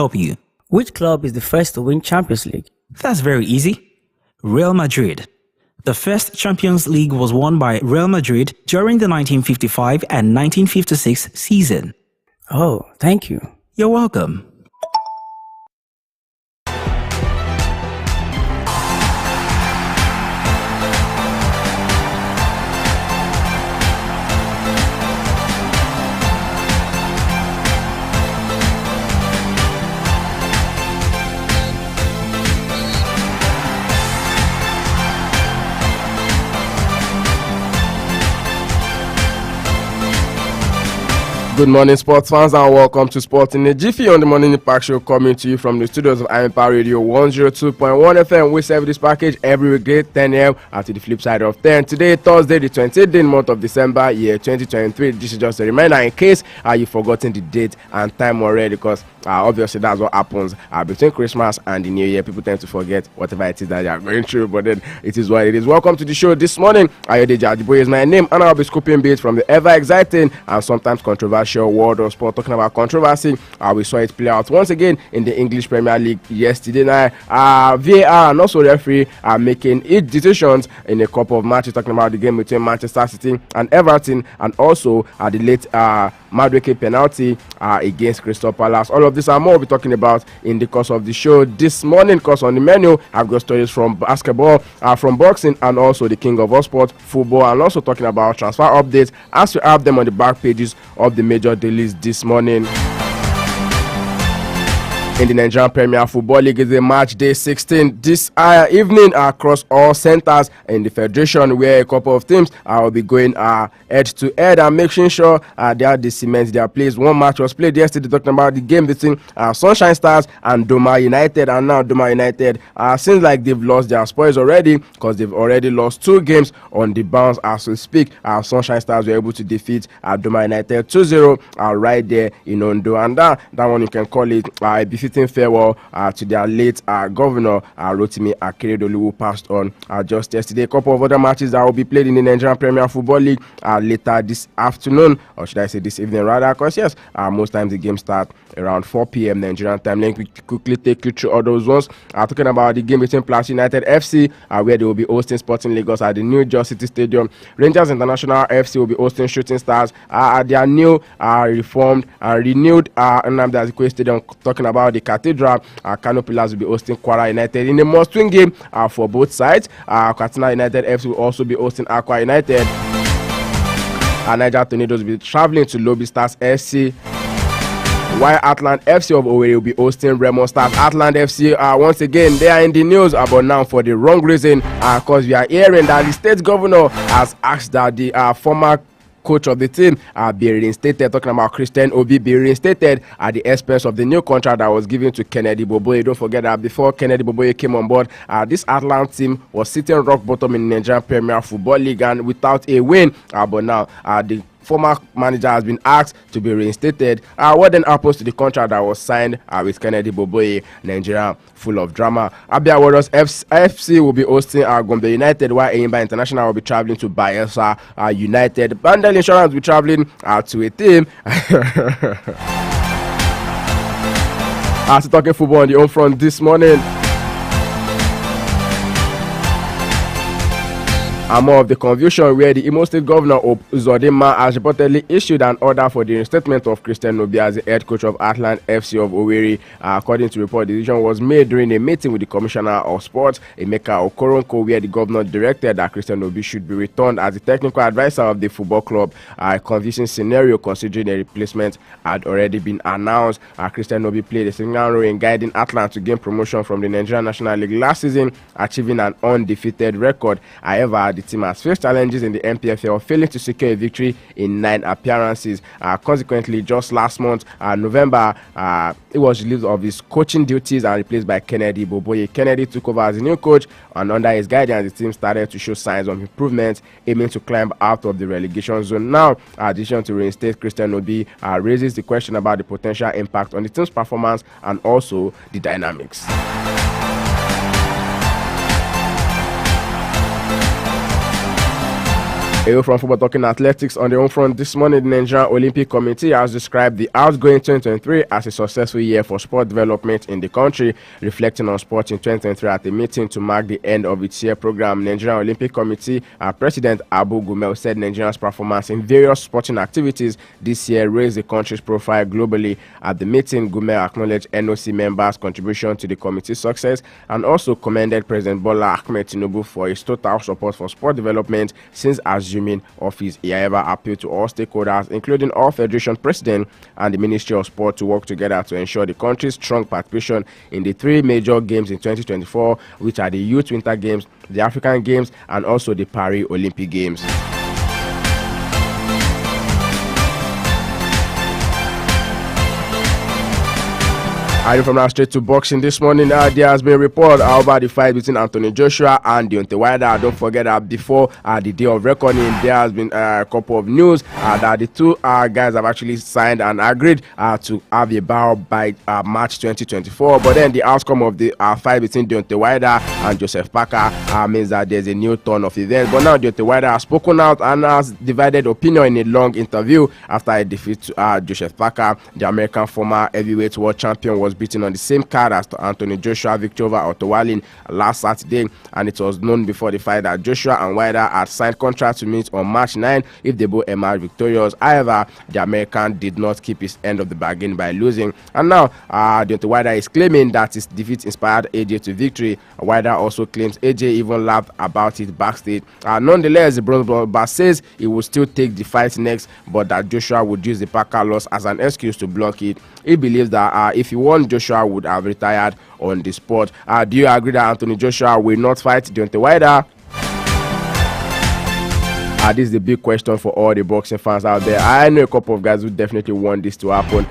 help you? Which club is the first to win Champions League? That's very easy. Real Madrid. The first Champions League was won by Real Madrid during the 1955 and 1956 season. Oh, thank you. You're welcome. Good morning, sports fans, and welcome to Sport in a Jiffy on the Morning Impact Show, coming to you from the studios of Impact Radio 102.1 FM. We serve this package every weekday 10 a.m. after the flip side of 10. Today, Thursday, the 28th month of December, year 2023. This is just a reminder in case you've forgotten the date and time already, because obviously that's what happens between Christmas and the New Year. People tend to forget whatever it is that they are going through, but then it is what it is. Welcome to the show this morning. Ayodeji Ajiboye is my name, and I'll be scooping bits from the ever exciting and sometimes controversial world of sport. Talking about controversy, we saw it play out once again in the English Premier League yesterday night. VAR and also referee are making decisions in a couple of matches. Talking about the game between Manchester City and Everton, and also the late Madueke penalty against Crystal Palace. All of this and more we'll be talking about in the course of the show this morning. Because on the menu, I've got stories from basketball, from boxing, and also the king of all sport, football, and also talking about transfer updates as we have them on the back pages of the major dailies this morning. In the Nigerian Premier Football League, is a match day 16 this evening across all centers in the federation, where a couple of teams will be going head to head and making sure they are the cement their place. One match was played yesterday, talking about the game between Sunshine Stars and Doma United, and now Doma United seems like they've lost their spoils already, because they've already lost 2 games on the bounce as we speak. Sunshine Stars were able to defeat Doma United 2-0 right there in Ondo, and that one you can call it a befitting farewell to their late governor Rotimi Akeredolu, who passed on just yesterday. A couple of other matches that will be played in the Nigerian Premier Football League later this afternoon, or should I say this evening rather, because yes, most times the game starts around 4 p.m. Nigerian time. Let me quickly take you through all those ones. Talking about the game between Plateau United FC, where they will be hosting Sporting Lagos at the New Jersey City Stadium. Rangers International FC will be hosting Shooting Stars at their new reformed and renewed Nnamdi Azikiwe Stadium. Talking about the Cathedral, Kano Pillars will be hosting Kwara United in a must-win game for both sides. Katsina United FC will also be hosting Akwa United. Niger Tornadoes will be traveling to Lobby Stars SC, while Atlant FC of Owerri will be hosting Remo Stars. Atlant FC, once again, they are in the news, but now for the wrong reason, because we are hearing that the state governor has asked that the former coach of the team be reinstated. Talking about Christian Obi be reinstated at the expense of the new contract that was given to Kennedy Boboye. Don't forget that before Kennedy Boboye came on board, this Atlanta team was sitting rock bottom in the Nigerian Premier Football League and without a win. But now the former manager has been asked to be reinstated. What then happens to the contract that was signed with Kennedy Boboye? Nigeria full of drama. Abia Warriors FC will be hosting Gombe United, while Enyimba International will be traveling to Bayelsa United. Bandel Insurance will be traveling to a team. As talking football on the home front this morning, and more of the confusion, where the Imo State Governor Uzodinma has reportedly issued an order for the reinstatement of Christian Obi as the head coach of Atlant FC of Owerri. According to report, the decision was made during a meeting with the Commissioner of Sports, Emeka Okoronko, where the governor directed that Christian Obi should be returned as the technical advisor of the football club. A confusing scenario, considering a replacement had already been announced. Christian Obi played a significant role in guiding Atlant to gain promotion from the Nigerian National League last season, achieving an undefeated record. However, the team has faced challenges in the NPFL, failing to secure a victory in 9 appearances. Consequently, just last month, November, he was relieved of his coaching duties and replaced by Kennedy Boboye. Kennedy took over as the new coach, and under his guidance, the team started to show signs of improvement, aiming to climb out of the relegation zone. Now, decision to reinstate Christian Obi raises the question about the potential impact on the team's performance and also the dynamics. Away from football, talking athletics on the home front this morning, the Nigerian Olympic Committee has described the outgoing 2023 as a successful year for sport development in the country. Reflecting on sport in 2023 at a meeting to mark the end of its year program, Nigerian Olympic Committee President Abu Gumel said Nigeria's performance in various sporting activities this year raised the country's profile globally. At the meeting, Gumel acknowledged NOC members' contribution to the committee's success and also commended President Bola Ahmed Tinubu for his total support for sport development since assuming office. He however appealed to all stakeholders, including all federation presidents and the Ministry of Sport, to work together to ensure the country's strong participation in the three major games in 2024, which are the Youth Winter Games, the African Games, and also the Paris Olympic Games. Heading from now straight to boxing this morning, there has been a report about the fight between Anthony Joshua and Deontay Wilder. Don't forget that before the day of reckoning, there has been a couple of news that the two guys have actually signed and agreed to have a bout by March 2024. But then the outcome of the fight between Deontay Wilder and Joseph Parker means that there's a new turn of events. But now Deontay Wilder has spoken out and has divided opinion in a long interview after a defeat to Joseph Parker. The American former heavyweight world champion was beaten on the same card as Anthony Joshua victory over Otto Wallin last Saturday, and it was known before the fight that Joshua and Wilder had signed contracts to meet on March 9 if they both emerged victorious. However, the American did not keep his end of the bargain by losing, and now Deontay Wilder is claiming that his defeat inspired AJ to victory. Wilder also claims AJ even laughed about it backstage. Nonetheless, the bronze belt says he will still take the fight next, but that Joshua would use the Parker loss as an excuse to block it. He believes that if he won, Joshua would have retired on the spot. Do you agree that Anthony Joshua will not fight Deontay Wilder? This is the big question for all the boxing fans out there. I know a couple of guys who definitely want this to happen,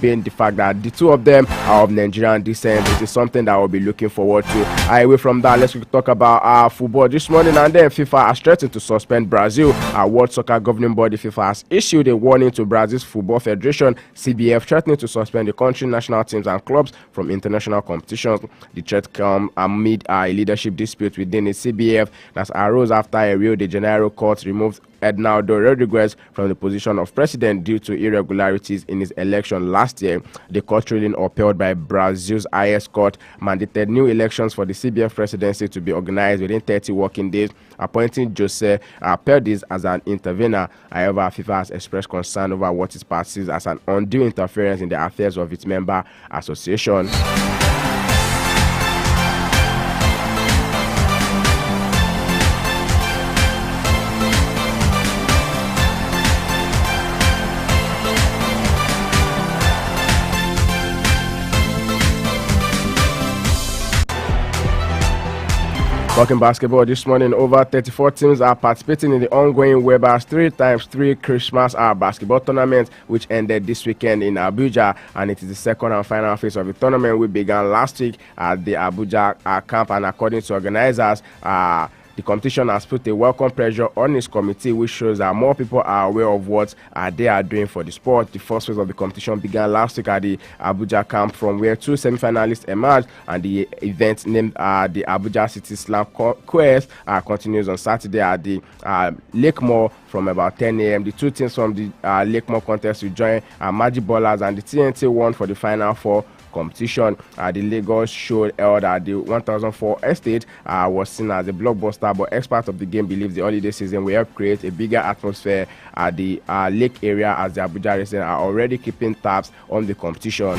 being the fact that the two of them are of Nigerian descent. It is something that I will be looking forward to. Away from that, let's talk about football this morning. And then FIFA has threatened to suspend Brazil. World Soccer Governing Body FIFA has issued a warning to Brazil's Football Federation, CBF, threatening to suspend the country's national teams and clubs from international competitions. The threat comes amid a leadership dispute within the CBF that arose after a Rio de Janeiro court removed Ednaldo Rodriguez from the position of president due to irregularities in his election last year. The court ruling, upheld by Brazil's highest court, mandated new elections for the CBF presidency to be organized within 30 working days, appointing Jose Perdiz as an intervener. However, FIFA has expressed concern over what it perceives as an undue interference in the affairs of its member association. Talking basketball this morning, over 34 teams are participating in the ongoing Weber's 3x3 Christmas basketball tournament, which ended this weekend in Abuja, and it is the second and final phase of the tournament, which began last week at the Abuja camp. And according to organizers, the competition has put a welcome pressure on its committee, which shows that more people are aware of what they are doing for the sport. The first phase of the competition began last week at the Abuja camp, from where two semi-finalists emerged, and the event named the Abuja City Slam Quest continues on Saturday at the Lake Mall from about 10 a.m. The two teams from the Lake Mall contest will join Magic Ballers and the TNT one for the final four competition. The Lagos show held at the 1004 estate was seen as a blockbuster, but experts of the game believe the holiday season will help create a bigger atmosphere at the lake area, as the Abuja residents are already keeping tabs on the competition.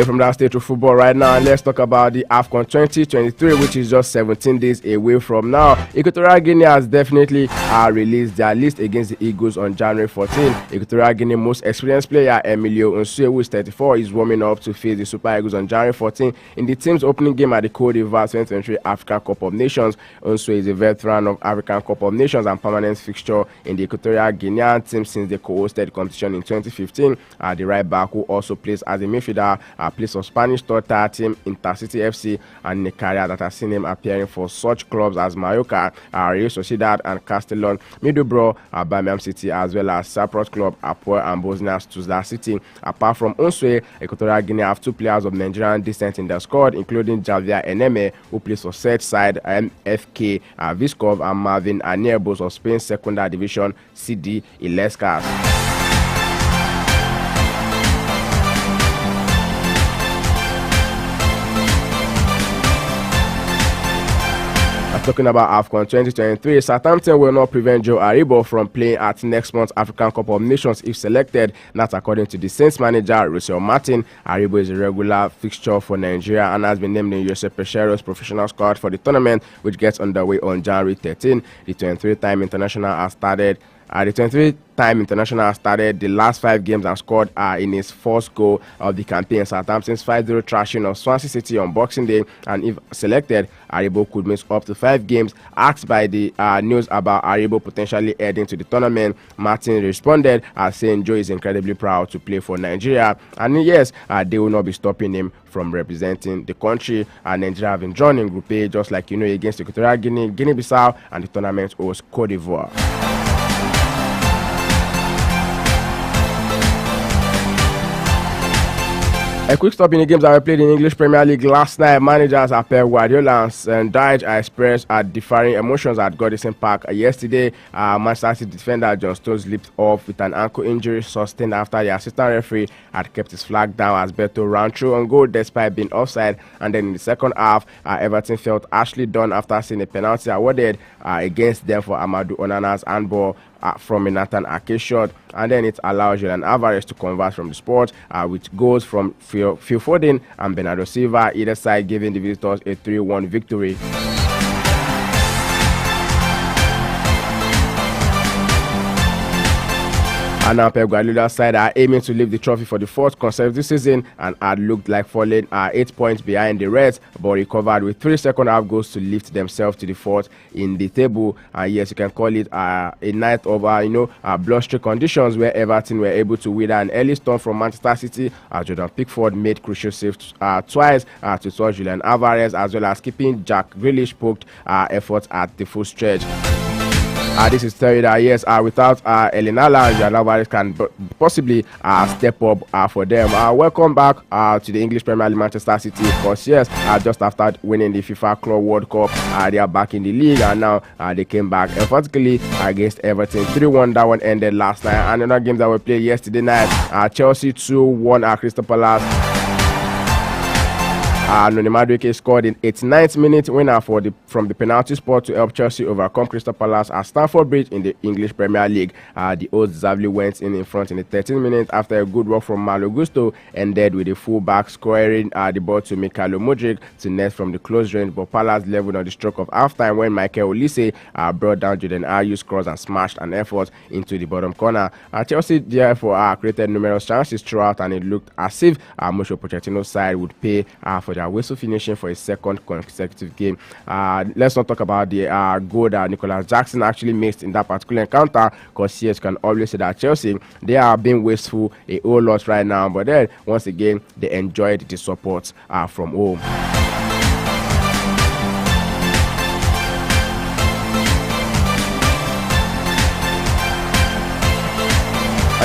From that state to football right now, and let's talk about the AFCON 2023, which is just 17 days away from now. Equatorial Guinea has definitely released their list against the Eagles on January 14. Equatorial Guinea most experienced player Emilio Nsue, who is 34, is warming up to face the Super Eagles on January 14 in the team's opening game at the Cote d'Ivoire 2023 African Cup of Nations. Nsue is a veteran of African Cup of Nations and permanent fixture in the Equatorial Guinean team since they co-hosted the competition in 2015. The right back, who also plays as a midfielder, plays for Spanish third-tier team Intercity FC, and in a career that has seen him appearing for such clubs as Mallorca, Real Sociedad, and Castellon, Middlesbrough, Birmingham City, as well as Cyprus club Apoel and Bosnia Tuzla City. Apart from Unswe, Equatorial Guinea have 2 players of Nigerian descent in their squad, including Javier Eneme, who plays for said side MFK Viskov, and Marvin Anierbos of Spain's Secondary Division CD Illescas. Talking about AFCON 2023, Southampton will not prevent Joe Aribo from playing at next month's African Cup of Nations if selected. That's according to the Saints manager, Russell Martin. Aribo is a regular fixture for Nigeria and has been named in Josep Pechero's professional squad for the tournament, which gets underway on January 13. The 23-time international has started. The 23-time international has started the last 5 games and scored in his first goal of the campaign. Southampton's 5-0 thrashing of Swansea City on Boxing Day, and if selected, Aribo could miss up to 5 games. Asked by the news about Aribo potentially heading to the tournament, Martin responded saying Joe is incredibly proud to play for Nigeria, and yes, they will not be stopping him from representing the country. Nigeria have been drawn in Group A, just like against Equatorial Guinea, Guinea-Bissau, and the tournament host Cote d'Ivoire. A quick stop in the games that were played in English Premier League last night. Managers Pep Guardiola and Dyche expressed differing emotions at Goodison Park yesterday. Manchester City defender John Stones leaped off with an ankle injury sustained after the assistant referee had kept his flag down as Beto ran through on goal despite being offside. And then in the second half, Everton felt harshly done after seeing a penalty awarded against them for Amadou Onana's handball from a Nathan Ake shot, and then it allowed Julian Alvarez to convert from the spot with goals from Phil Foden and Bernardo Silva, either side giving the visitors a 3-1 victory. And now Pep Guardiola's side are aiming to lift the trophy for the 4th consecutive season and had looked like falling 8 points behind the Reds, but recovered with 3 second-half goals to lift themselves to the 4th in the table. Yes, you can call it a night of blustery conditions where Everton were able to wither an early storm from Manchester City as Jordan Pickford made crucial saves twice to touch Julian Alvarez, as well as keeping Jack Grealish poked efforts at the full stretch. This is telling that yes, without Elinala, Julian Alvarez can possibly step up for them. Welcome back to the English Premier League, Manchester City. Of course, yes, just after winning the FIFA Club World Cup, they are back in the league, and now they came back emphatically against Everton 3-1. That one ended last night. And another game that we played yesterday night, Chelsea 2-1 Crystal Palace. Noni Madueke scored in 89th minute winner from the penalty spot to help Chelsea overcome Crystal Palace at Stamford Bridge in the English Premier League. The Old deservedly went in front in the 13th minute after a good work from Malo Gusto, ended with a full-back squaring the ball to Mikhailo Mudryk to net from the close range, but Palace leveled on the stroke of half-time when Michael Olise brought down Jordan Ayew's cross and smashed an effort into the bottom corner. Chelsea therefore created numerous chances throughout, and it looked as if Mauricio Pochettino's side would pay for their whistle finishing for a 2nd consecutive game. Let's not talk about the goal that Nicholas Jackson actually missed in that particular encounter, because yes, you can always say that Chelsea, they are being wasteful a whole lot right now, but then once again they enjoyed the support from home.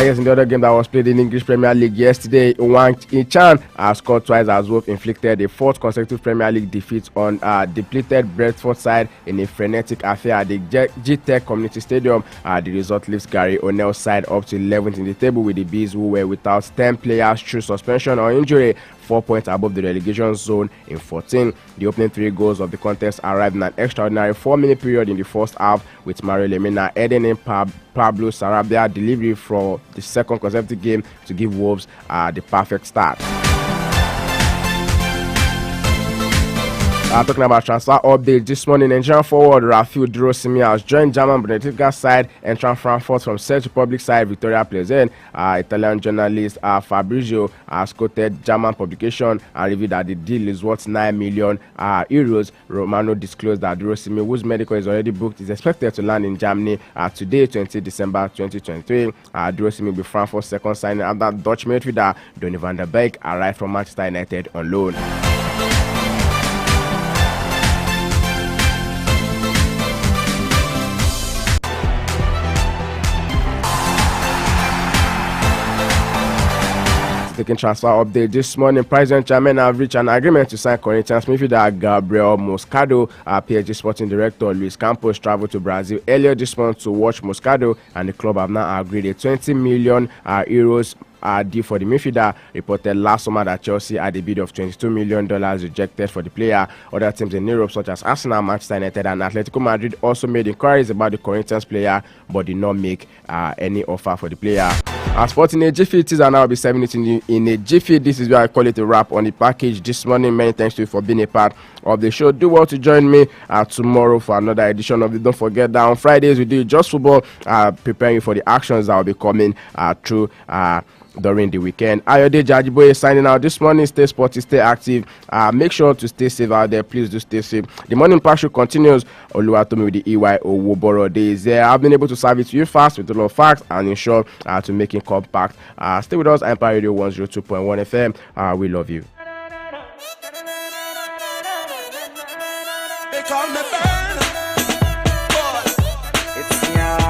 Yes, in the other game that was played in English Premier League yesterday, Wang Ichan scored twice as Wolves inflicted a 4th consecutive Premier League defeat on depleted Brentford side in a frenetic affair at the G-Tech Community Stadium. The result lifts Gary O'Neill's side up to 11th in the table, with the Bees, who were without 10 players through suspension or injury, 4 points above the relegation zone in 14. The opening 3 goals of the contest arrived in an extraordinary 4-minute period in the first half, with Mario Lemina heading in Pablo Sarabia delivery for the 2nd consecutive game to give Wolves the perfect start. Talking about transfer update this morning, Nigerian forward Rafael Durosimi has joined German Bundesliga side Eintracht Frankfurt from Czech Republic side Victoria Plzen. Italian journalist Fabrizio has quoted German publication and revealed that the deal is worth 9 million euros. Romano disclosed that Durosimi, whose medical is already booked, is expected to land in Germany today, 20 December 2023. Durosimi will be Frankfurt's second signing after Dutch midfielder Donny van der Beek arrived from Manchester United on loan. Taking transfer update this morning, President Chairman have reached an agreement to sign Corinthians midfielder Gabriel Moscado. PSG Sporting Director Luis Campos traveled to Brazil earlier this month to watch Moscado, and the club have now agreed a 20 million euros deal for the midfielder. Reported last summer that Chelsea had a bid of $22 million rejected for the player. Other teams in Europe such as Arsenal, Manchester United and Atletico Madrid also made inquiries about the Corinthians player but did not make any offer for the player. As for In A Jiffy, it is and I will be 7 minutes in A Jiffy. This is where I call it a wrap on the package this morning. Many thanks to you for being a part of the show. Do well to join me tomorrow for another edition of it. Don't forget that on Fridays we do just football, preparing you for the actions that will be coming through during the weekend. Ayode Jajiboye signing out this morning. Stay sporty, stay active. Make sure to stay safe out there. Please do stay safe. The morning patrol continues. Oluwatomi with the EY Owoboro days there. I've been able to serve it to you fast with a lot of facts and ensure to make it compact. Stay with us. Empire Radio 102.1 FM. We love you. They call me